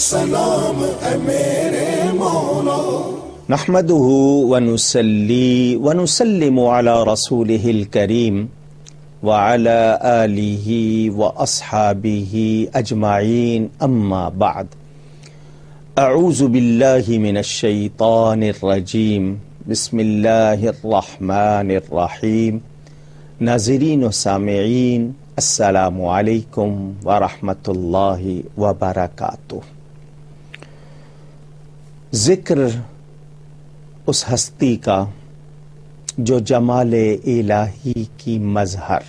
سلام اے میرے مولا. نحمده ونصلي ونسلم على رسوله الكريم وعلى آله وأصحابه أجمعين. أما بعد، أعوذ بالله من الشيطان الرجيم. بسم الله الرحمن الرحيم. ناظرین و سامعین، السلام علیکم ورحمۃ اللہ وبرکاتہ. ذکر اس ہستی کا جو جمال الہی کی مظہر،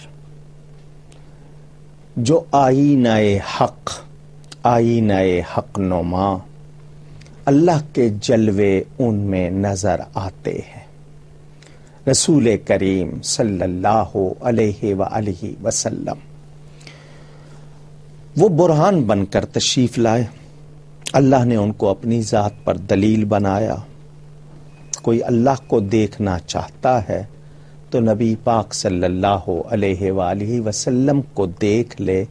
جو آئینہ حق نما، اللہ کے جلوے ان میں نظر آتے ہیں. رسول کریم صلی اللہ علیہ وآلہ وسلم وہ برہان بن کر تشریف لائے. اللہ نے ان کو اپنی ذات پر دلیل بنایا. کوئی اللہ کو دیکھنا چاہتا ہے تو نبی پاک صلی اللہ علیہ وآلہ وسلم کو دیکھ لے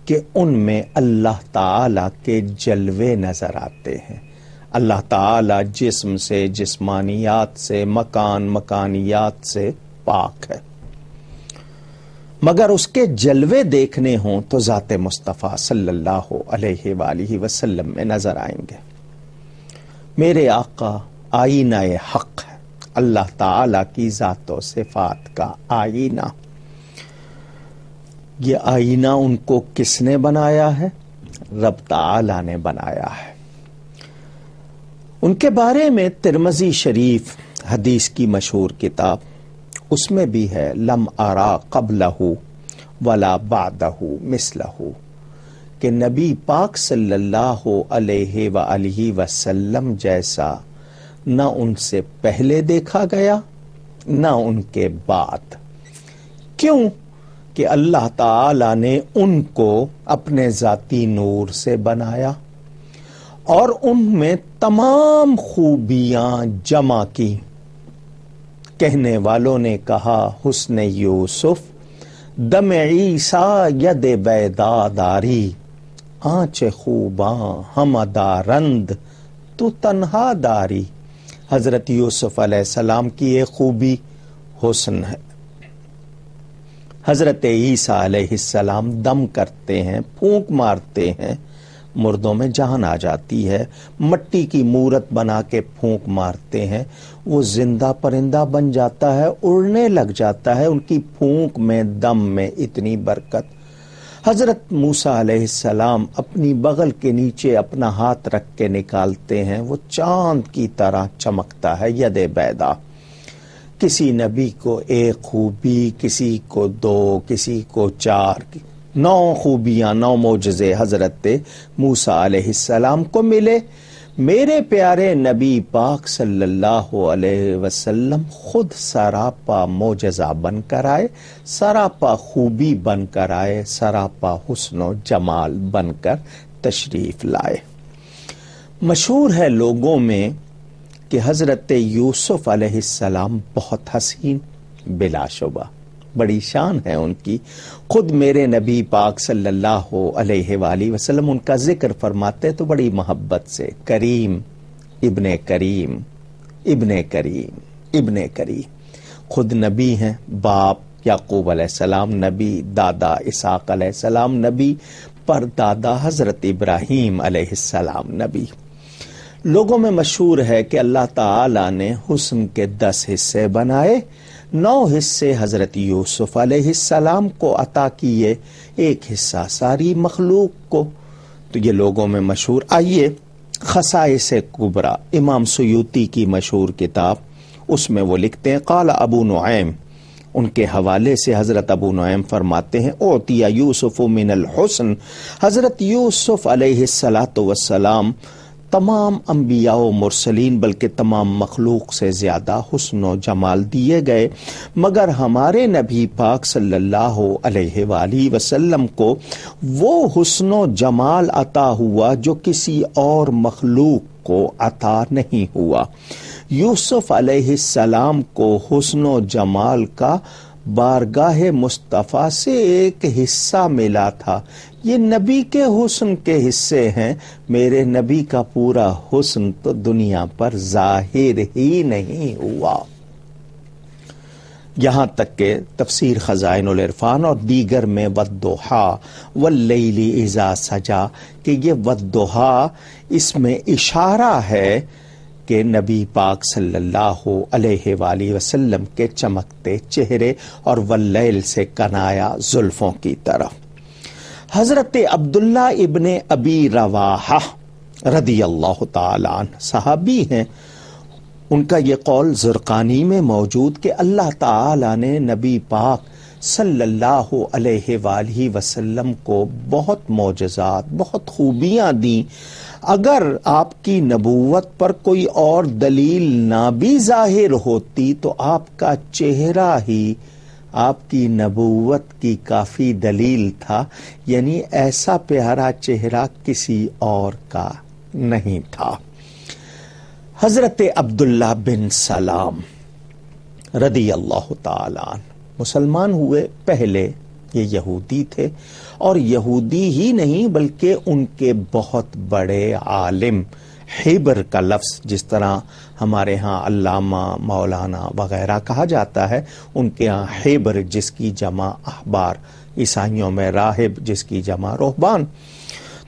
کہ ان میں اللہ تعالی کے جلوے نظر آتے ہیں. اللہ تعالی جسم سے، جسمانیات سے، مکانیات سے پاک ہے، مگر اس کے جلوے دیکھنے ہوں تو ذات مصطفیٰ صلی اللہ علیہ وآلہ وسلم میں نظر آئیں گے. میرے آقا آئینہ حق ہے، اللہ تعالی کی ذات و صفات کا آئینہ. یہ آئینہ ان کو کس نے بنایا ہے؟ رب تعالی نے بنایا ہے. ان کے بارے میں ترمذی شریف حدیث کی مشہور کتاب، اس میں بھی ہے لم ارا قبلہ ولا بعدہ مثلہ، کہ نبی پاک صلی اللہ علیہ وآلہ وسلم جیسا نہ ان سے پہلے دیکھا گیا نہ ان کے بعد. کیوں؟ کہ اللہ تعالی نے ان کو اپنے ذاتی نور سے بنایا اور ان میں تمام خوبیاں جمع کی. کہنے والوں نے کہا حسن یوسف دم عیسیٰ ید بیدا داری، آنچ خوباں ہم دارند تو تنہا داری. حضرت یوسف علیہ السلام کی ایک خوبی حسن ہے. حضرت عیسیٰ علیہ السلام دم کرتے ہیں، پھونک مارتے ہیں، مردوں میں جان آ جاتی ہے. مٹی کی مورت بنا کے پھونک مارتے ہیں، وہ زندہ پرندہ بن جاتا ہے، اڑنے لگ جاتا ہے. ان کی پھونک میں، دم میں اتنی برکت. حضرت موسیٰ علیہ السلام اپنی بغل کے نیچے اپنا ہاتھ رکھ کے نکالتے ہیں، وہ چاند کی طرح چمکتا ہے. ید بیدا. کسی نبی کو ایک خوبی، کسی کو دو، کسی کو چار، 9 خوبیاں، 9 معجزے حضرت موسیٰ علیہ السلام کو ملے. میرے پیارے نبی پاک صلی اللہ علیہ وسلم خود سراپا معجزہ بن کر آئے، سراپا خوبی بن کر آئے، سراپا حسن و جمال بن کر تشریف لائے. مشہور ہے لوگوں میں کہ حضرت یوسف علیہ السلام بہت حسین، بلا شبہ بڑی شان ہے ان کی. خود میرے نبی پاک صلی اللہ علیہ وآلہ وسلم ان کا ذکر فرماتے تو بڑی محبت سے، کریم ابن کریم ابن کریم ابن کریم. خود نبی ہیں، باپ یعقوب علیہ السلام نبی، دادا اسحاق علیہ السلام نبی، پر دادا حضرت ابراہیم علیہ السلام نبی. لوگوں میں مشہور ہے کہ اللہ تعالی نے حسن کے 10 حصے بنائے، 9 حصے حضرت یوسف علیہ السلام کو عطا کیے، 1 حصہ ساری مخلوق کو. تو یہ لوگوں میں مشہور. آئیے خصائص کبریٰ، امام سیوطی کی مشہور کتاب، اس میں وہ لکھتے ہیں قال ابو نعیم، ان کے حوالے سے حضرت ابو نعیم فرماتے ہیں اعطی یوسف من الحسن، حضرت یوسف علیہ السلام تمام انبیاء و مرسلین بلکہ تمام مخلوق سے زیادہ حسن و جمال دیے گئے، مگر ہمارے نبی پاک صلی اللہ علیہ وآلہ وسلم کو وہ حسن و جمال عطا ہوا جو کسی اور مخلوق کو عطا نہیں ہوا. یوسف علیہ السلام کو حسن و جمال کا بارگاہ مصطفیٰ سے ایک حصہ ملا تھا. یہ نبی کے حسن کے حصے ہیں، میرے نبی کا پورا حسن تو دنیا پر ظاہر ہی نہیں ہوا۔ یہاں تک کہ تفسیر خزائن العرفان اور دیگر میں والضحیٰ واللیل اذا سجا کہ یہ والضحیٰ اس میں اشارہ ہے کہ نبی پاک صلی اللہ علیہ وآلہ وسلم کے چمکتے چہرے اور واللیل سے کنایا زلفوں کی طرف۔ حضرت عبداللہ ابن ابی رواحہ رضی اللہ تعالی عنہ صحابی ہیں، ان کا یہ قول زرقانی میں موجود کہ اللہ تعالی نے نبی پاک صلی اللہ علیہ وآلہ وسلم کو بہت معجزات، بہت خوبیاں دیں، اگر آپ کی نبوت پر کوئی اور دلیل نہ بھی ظاہر ہوتی تو آپ کا چہرہ ہی آپ کی نبوت کی کافی دلیل تھا، یعنی ایسا پیارا چہرہ کسی اور کا نہیں تھا۔ حضرت عبداللہ بن سلام رضی اللہ تعالی عنہ مسلمان ہوئے، پہلے یہ یہودی تھے، اور یہودی ہی نہیں بلکہ ان کے بہت بڑے عالم، حبر کا لفظ جس طرح ہمارے ہاں علامہ، مولانا وغیرہ کہا جاتا ہے، ان کے ہاں حبر جس کی جمع احبار، عیسائیوں میں راہب جس کی جمع رہبان،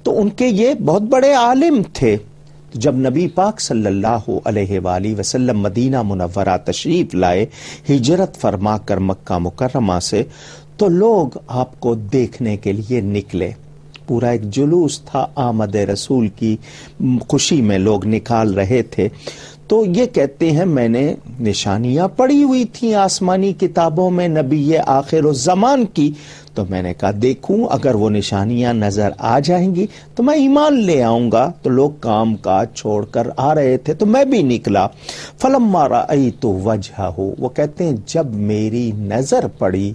تو ان کے یہ بہت بڑے عالم تھے۔ جب نبی پاک صلی اللہ علیہ وآلہ وسلم مدینہ منورہ تشریف لائے ہجرت فرما کر مکہ مکرمہ سے، تو لوگ آپ کو دیکھنے کے لیے نکلے، پورا ایک جلوس تھا، آمد رسول کی خوشی میں لوگ نکال رہے تھے۔ تو یہ کہتے ہیں میں نے نشانیاں پڑھی ہوئی تھیں آسمانی کتابوں میں نبی آخر الزمان کی، تو میں نے کہا دیکھوں اگر وہ نشانیاں نظر آ جائیں گی تو میں ایمان لے آؤں گا۔ تو لوگ کام کاج چھوڑ کر آ رہے تھے تو میں بھی نکلا۔ فلما رأیت وجہہ، وہ کہتے ہیں جب میری نظر پڑی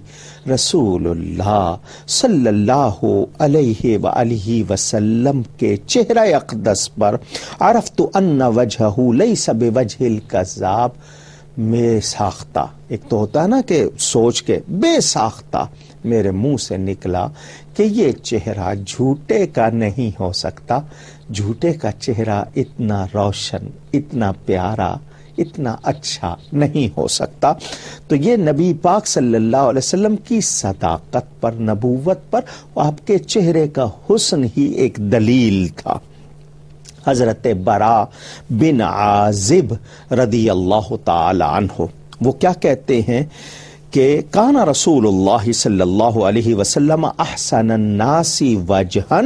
رسول اللہ صلی اللہ علیہ وآلہ وسلم کے چہرہ اقدس پر، عرفت ان وجہہ لیس بوجہ الکذاب، بے ساختہ، ایک تو ہوتا ہے نا کہ سوچ کے، بے ساختہ میرے منہ سے نکلا کہ یہ چہرہ جھوٹے کا نہیں ہو سکتا، جھوٹے کا چہرہ اتنا روشن، اتنا پیارا، اتنا اچھا نہیں ہو سکتا۔ تو یہ نبی پاک صلی اللہ علیہ وسلم کی صداقت پر، نبوت پر، آپ کے چہرے کا حسن ہی ایک دلیل تھا۔ حضرت براء بن عازب رضی اللہ تعالی عنہ وہ کیا کہتے ہیں کہ کان رسول اللہ صلی اللہ علیہ وسلم احسن الناس وجہا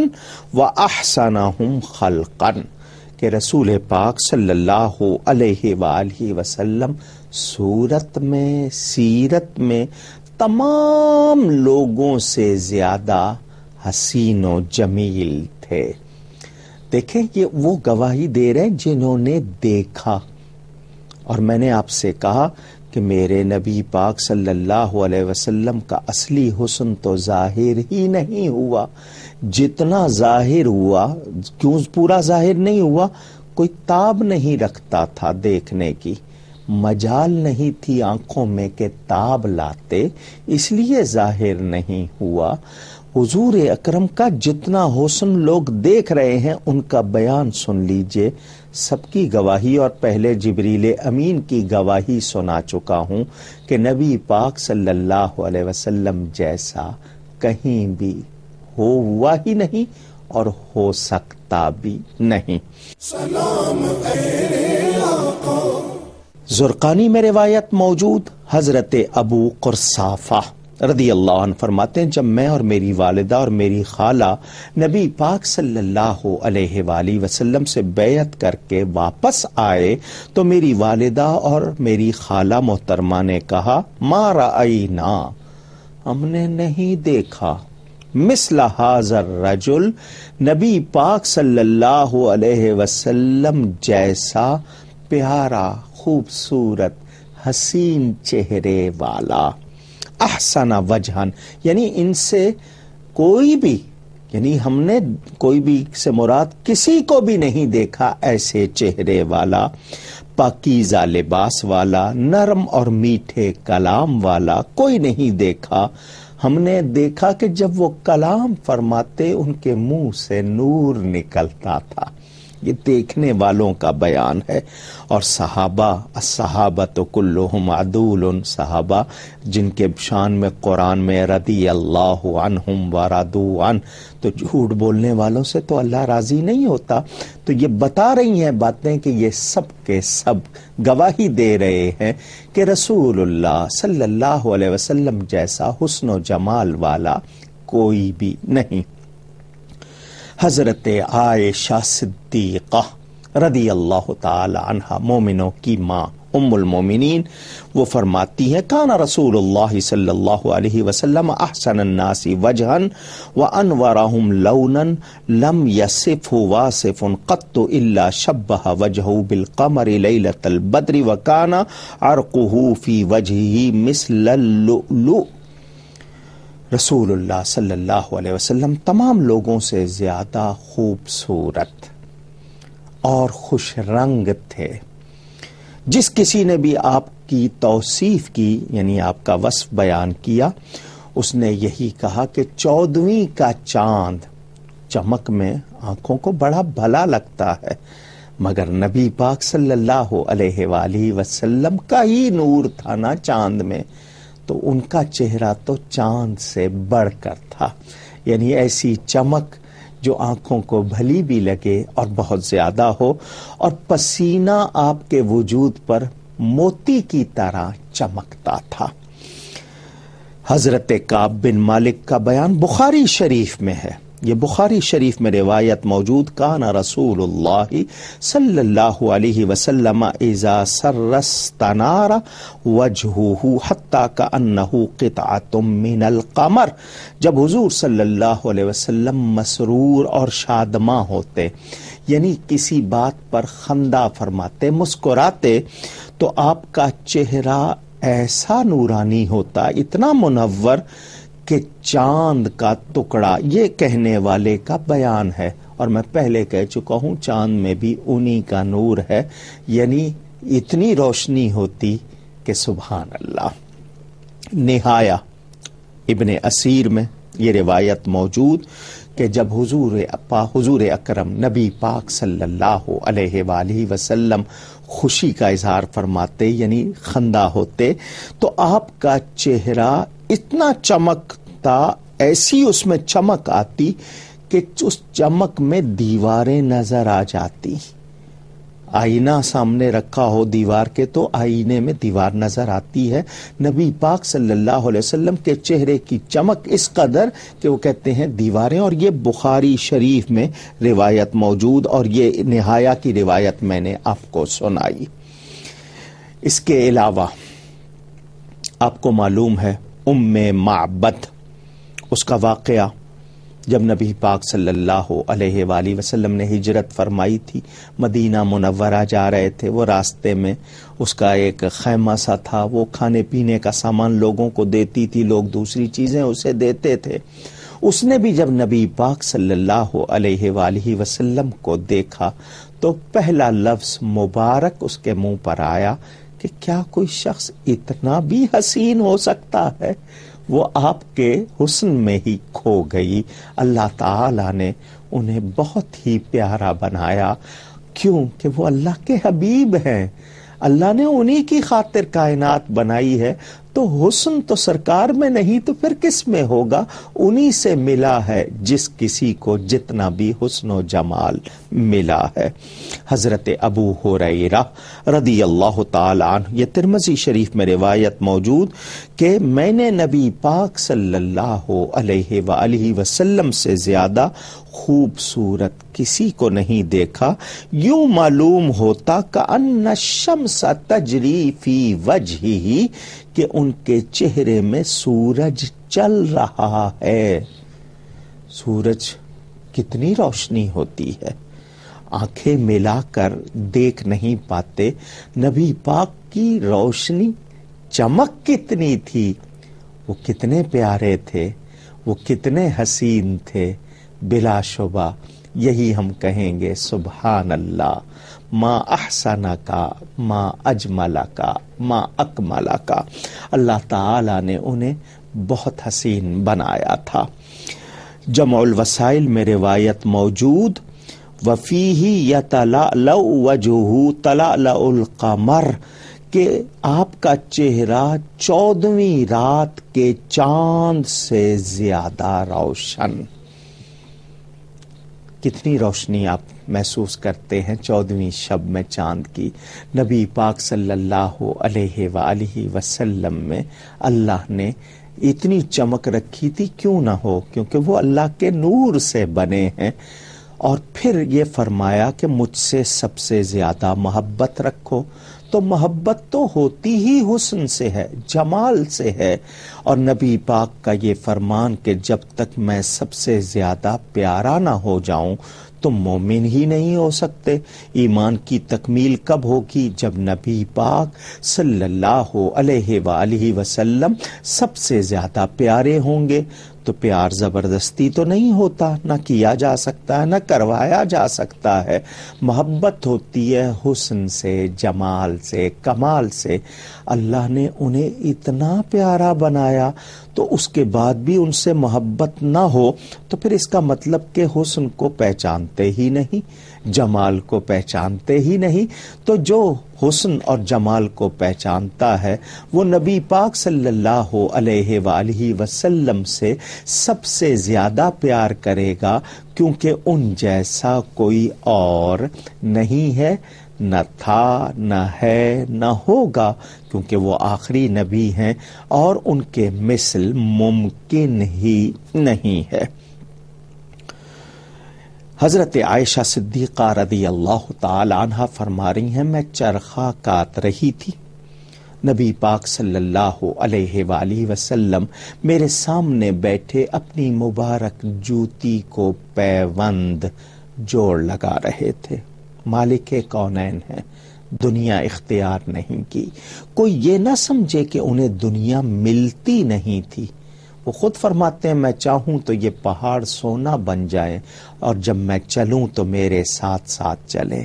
واحسنہم خلقا، کہ رسول پاک صلی اللہ علیہ وآلہ وسلم صورت میں، سیرت میں تمام لوگوں سے زیادہ حسین و جمیل تھے۔ دیکھیں یہ وہ گواہی دے رہے ہیں جنہوں نے دیکھا، اور میں نے آپ سے کہا کہ میرے نبی پاک صلی اللہ علیہ وسلم کا اصلی حسن تو ظاہر ہی نہیں ہوا، جتنا ظاہر ہوا، کیوں پورا ظاہر نہیں ہوا، کوئی تاب نہیں رکھتا تھا دیکھنے کی، مجال نہیں تھی آنکھوں میں کہ تاب لاتے، اس لیے ظاہر نہیں ہوا۔ حضور اکرم کا جتنا حسن لوگ دیکھ رہے ہیں ان کا بیان سن لیجئے، سب کی گواہی، اور پہلے جبریل امین کی گواہی سنا چکا ہوں کہ نبی پاک صلی اللہ علیہ وسلم جیسا کہیں بھی ہوا ہی نہیں اور ہو سکتا بھی نہیں۔ سلام اے آقا۔ زرقانی میں روایت موجود، حضرت ابو قرصافہ رضی اللہ عنہ فرماتے ہیں جب میں اور میری والدہ اور میری خالہ نبی پاک صلی اللہ علیہ وآلہ وسلم سے بیعت کر کے واپس آئے تو میری والدہ اور میری خالہ محترمہ نے کہا ما رأینا، ہم نے نہیں دیکھا، مثل ھذا الرجل، نبی پاک صلی اللہ علیہ وسلم جیسا پیارا، خوبصورت، حسین چہرے والا، احسن وجہن، یعنی ان سے کوئی بھی، یعنی ہم نے کوئی بھی سے مراد کسی کو بھی نہیں دیکھا ایسے چہرے والا، پاکیزہ لباس والا، نرم اور میٹھے کلام والا کوئی نہیں دیکھا ہم نے دیکھا کہ جب وہ کلام فرماتے ان کے منہ سے نور نکلتا تھا. یہ دیکھنے والوں کا بیان ہے. اور صحابہ، الصحابۃ کلہم عدول، صحابہ جن کے شان میں قرآن میں رضی اللہ عنہم ورضوا عنہ، تو جھوٹ بولنے والوں سے تو اللہ راضی نہیں ہوتا. تو یہ بتا رہی ہیں باتیں کہ یہ سب کے سب گواہی دے رہے ہیں کہ رسول اللہ صلی اللہ علیہ وسلم جیسا حسن و جمال والا کوئی بھی نہیں. حضرت عائشہ صدیقہ رضی اللہ تعالی عنہا، مومنوں کی ماں، ام المومنین، وہ فرماتی ہیں کان رسول اللہ صلی اللہ علیہ وسلم احسن الناس وجہا وانورہم لونا لم یصف واصف قط الا شبہ وجہہ بالقمر لیلۃ البدر وکان عرقہ فی وجہہ مثل اللؤلؤ. رسول اللہ صلی اللہ علیہ وسلم تمام لوگوں سے زیادہ خوبصورت اور خوش رنگ تھے. جس کسی نے بھی آپ کی توصیف کی، یعنی آپ کا وصف بیان کیا، اس نے یہی کہا کہ 14ویں کا چاند چمک میں آنکھوں کو بڑا بھلا لگتا ہے، مگر نبی پاک صلی اللہ علیہ وآلہ وسلم کا ہی نور تھا نا چاند میں، تو ان کا چہرہ تو چاند سے بڑھ کر تھا. یعنی ایسی چمک جو آنکھوں کو بھلی بھی لگے اور بہت زیادہ ہو، اور پسینہ آپ کے وجود پر موتی کی طرح چمکتا تھا. حضرت کعب بن مالک کا بیان بخاری شریف میں ہے. یہ بخاری شریف میں روایت موجود، کان رسول اللہ صلی اللہ علیہ وسلم اذا سر استنار وجہہ حتی کأنہ قطعۃ من القمر. جب حضور صلی اللہ علیہ وسلم مسرور اور شادماں ہوتے، یعنی کسی بات پر خندہ فرماتے، مسکراتے، تو آپ کا چہرہ ایسا نورانی ہوتا، اتنا منور کہ چاند کا ٹکڑا. یہ کہنے والے کا بیان ہے، اور میں پہلے کہہ چکا ہوں چاند میں بھی انہی کا نور ہے، یعنی اتنی روشنی ہوتی کہ سبحان اللہ. نہایا ابن اسیر میں یہ روایت موجود کہ جب حضور اکرم نبی پاک صلی اللہ علیہ وآلہ وسلم خوشی کا اظہار فرماتے، یعنی خندہ ہوتے، تو آپ کا چہرہ اتنا چمکتا، ایسی اس میں چمک آتی کہ اس چمک میں دیواریں نظر آ جاتی. آئینہ سامنے رکھا ہو دیوار کے تو آئینے میں دیوار نظر آتی ہے. نبی پاک صلی اللہ علیہ وسلم کے چہرے کی چمک اس قدر کہ وہ کہتے ہیں دیواریں. اور یہ بخاری شریف میں روایت موجود، اور یہ نہایا کی روایت میں نے آپ کو سنائی. اس کے علاوہ آپ کو معلوم ہے ام معبد، اس کا واقعہ جب نبی پاک صلی اللہ علیہ وآلہ وسلم نے ہجرت فرمائی تھی، مدینہ منورہ جا رہے تھے، وہ راستے میں اس کا ایک خیمہ سا تھا، وہ کھانے پینے کا سامان لوگوں کو دیتی تھی، لوگ دوسری چیزیں اسے دیتے تھے. اس نے بھی جب نبی پاک صلی اللہ علیہ وآلہ وسلم کو دیکھا تو پہلا لفظ مبارک اس کے منہ پر آیا کہ کیا کوئی شخص اتنا بھی حسین ہو سکتا ہے. وہ آپ کے حسن میں ہی کھو گئی. اللہ تعالی نے انہیں بہت ہی پیارا بنایا. کیوں کہ وہ اللہ کے حبیب ہیں، اللہ نے انہی کی خاطر کائنات بنائی ہے. تو حسن تو سرکار میں نہیں تو پھر کس میں ہوگا؟ انہی سے ملا ہے جس کسی کو جتنا بھی حسن و جمال ملا ہے. حضرت ابو ہریرہ رضی اللہ تعالی عنہ، یہ ترمذی شریف میں روایت موجود کہ میں نے نبی پاک صلی اللہ علیہ وآلہ وسلم سے زیادہ خوبصورت کسی کو نہیں دیکھا. یوں معلوم ہوتا کأن الشمس تجری فی وجہہ، کہ ان کے چہرے میں سورج چل رہا ہے. سورج کتنی روشنی ہوتی ہے، آنکھیں ملا کر دیکھ نہیں پاتے. نبی پاک کی روشنی، چمک کتنی تھی، وہ کتنے پیارے تھے، وہ کتنے حسین تھے. بلا شبہ یہی ہم کہیں گے سبحان اللہ، ما احسن کا، ما اجمل کا، ما اکمل کا. اللہ تعالی نے انہیں بہت حسین بنایا تھا۔ جمع الوسائل میں روایت موجود، وفیہ یتلألأ وجہہ تلألؤ القمر، کہ آپ کا چہرہ 14ویں رات کے چاند سے زیادہ روشن۔ کتنی روشنی آپ محسوس کرتے ہیں 14ویں شب میں چاند کی؟ نبی پاک صلی اللہ علیہ وآلہ وسلم میں اللہ نے اتنی چمک رکھی تھی، کیوں نہ ہو، کیونکہ وہ اللہ کے نور سے بنے ہیں۔ اور پھر یہ فرمایا کہ مجھ سے سب سے زیادہ محبت رکھو، تو محبت تو ہوتی ہی حسن سے ہے، جمال سے ہے۔ اور نبی پاک کا یہ فرمان کہ جب تک میں سب سے زیادہ پیارا نہ ہو جاؤں تم مومن ہی نہیں ہو سکتے۔ ایمان کی تکمیل کب ہوگی؟ جب نبی پاک صلی اللہ علیہ وآلہ وسلم سب سے زیادہ پیارے ہوں گے۔ تو پیار زبردستی تو نہیں ہوتا، نہ کیا جا سکتا ہے، نہ کروایا جا سکتا ہے۔ محبت ہوتی ہے حسن سے، جمال سے، کمال سے۔ اللہ نے انہیں اتنا پیارا بنایا تو اس کے بعد بھی ان سے محبت نہ ہو تو پھر اس کا مطلب کہ حسن کو پہچانتے ہی نہیں، جمال کو پہچانتے ہی نہیں۔ تو جو حسن اور جمال کو پہچانتا ہے وہ نبی پاک صلی اللہ علیہ وآلہ وسلم سے سب سے زیادہ پیار کرے گا، کیونکہ ان جیسا کوئی اور نہیں ہے، نہ تھا، نہ ہے، نہ ہوگا، کیونکہ وہ آخری نبی ہیں اور ان کے مثل ممکن ہی نہیں ہے۔ حضرت عائشہ صدیقہ رضی اللہ تعالی عنہا فرما رہی ہیں، میں چرخہ کاٹ رہی تھی، نبی پاک صلی اللہ علیہ وآلہ وسلم میرے سامنے بیٹھے اپنی مبارک جوتی کو پیوند جوڑ لگا رہے تھے۔ مالک کونین ہیں، دنیا اختیار نہیں کی۔ کوئی یہ نہ سمجھے کہ انہیں دنیا ملتی نہیں تھی۔ وہ خود فرماتے ہیں، میں چاہوں تو یہ پہاڑ سونا بن جائیں اور جب میں چلوں تو میرے ساتھ ساتھ چلے،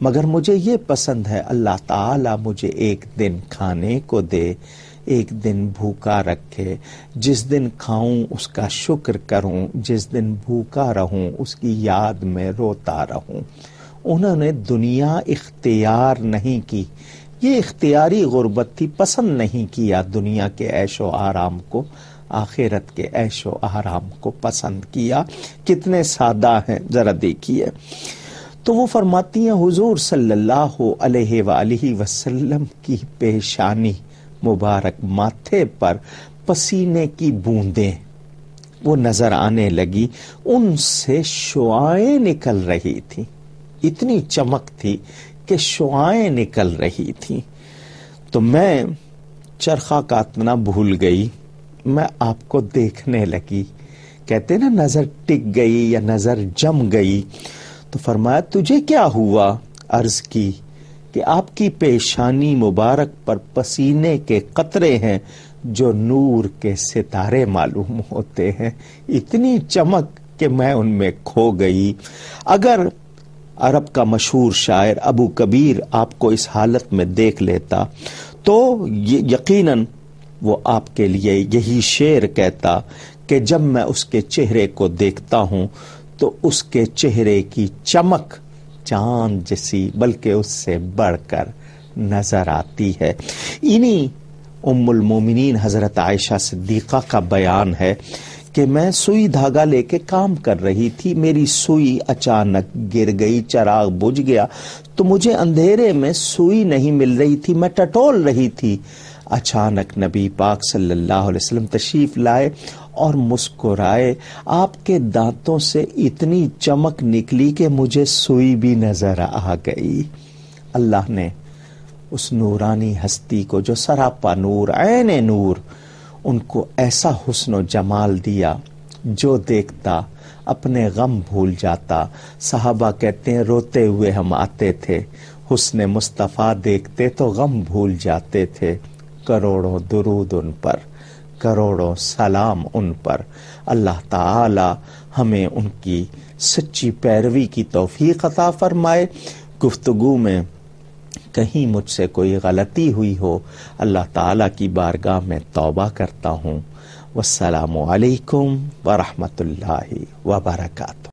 مگر مجھے یہ پسند ہے اللہ تعالیٰ مجھے ایک دن کھانے کو دے، ایک دن بھوکا رکھے، جس دن کھاؤں اس کا شکر کروں، جس دن بھوکا رہوں اس کی یاد میں روتا رہوں۔ انہوں نے دنیا اختیار نہیں کی، یہ اختیاری غربت تھی، پسند نہیں کیا دنیا کے عیش و آرام کو، آخرت کے عیش و آرام کو پسند کیا۔ کتنے سادہ ہیں ذرا دیکھیے۔ تو وہ فرماتی ہیں حضور صلی اللہ علیہ وآلہ وسلم کی پیشانی مبارک، ماتھے پر پسینے کی بوندیں وہ نظر آنے لگی، ان سے شعاعیں نکل رہی تھی، اتنی چمک تھی کہ شعاعیں نکل رہی تھی۔ تو میں چرخہ کاٹنا بھول گئی، میں آپ کو دیکھنے لگی، کہتے نا نظر ٹک گئی یا نظر جم گئی۔ تو فرمایا تجھے کیا ہوا؟ عرض کی کہ آپ کی پیشانی مبارک پر پسینے کے قطرے ہیں جو نور کے ستارے معلوم ہوتے ہیں، اتنی چمک کہ میں ان میں کھو گئی۔ اگر عرب کا مشہور شاعر ابو کبیر آپ کو اس حالت میں دیکھ لیتا تو یقیناً وہ آپ کے لیے یہی شعر کہتا کہ جب میں اس کے چہرے کو دیکھتا ہوں تو اس کے چہرے کی چمک چاند جیسی بلکہ اس سے بڑھ کر نظر آتی ہے۔ انہی ام المومنین حضرت عائشہ صدیقہ کا بیان ہے کہ میں سوئی دھاگا لے کے کام کر رہی تھی، میری سوئی اچانک گر گئی، چراغ بجھ گیا تو مجھے اندھیرے میں سوئی نہیں مل رہی تھی، میں ٹٹول رہی تھی۔ اچانک نبی پاک صلی اللہ علیہ وسلم تشریف لائے اور مسکرائے، آپ کے دانتوں سے اتنی چمک نکلی کہ مجھے سوئی بھی نظر آ گئی۔ اللہ نے اس نورانی ہستی کو جو سراپا نور، عین نور، ان کو ایسا حسن و جمال دیا جو دیکھتا اپنے غم بھول جاتا۔ صحابہ کہتے ہیں روتے ہوئے ہم آتے تھے، حسن مصطفیٰ دیکھتے تو غم بھول جاتے تھے۔ کروڑوں درود ان پر، کروڑوں سلام ان پر۔ اللہ تعالی ہمیں ان کی سچی پیروی کی توفیق عطا فرمائے۔ گفتگو میں کہیں مجھ سے کوئی غلطی ہوئی ہو، اللہ تعالیٰ کی بارگاہ میں توبہ کرتا ہوں، والسلام علیکم ورحمۃ اللہ وبرکاتہ.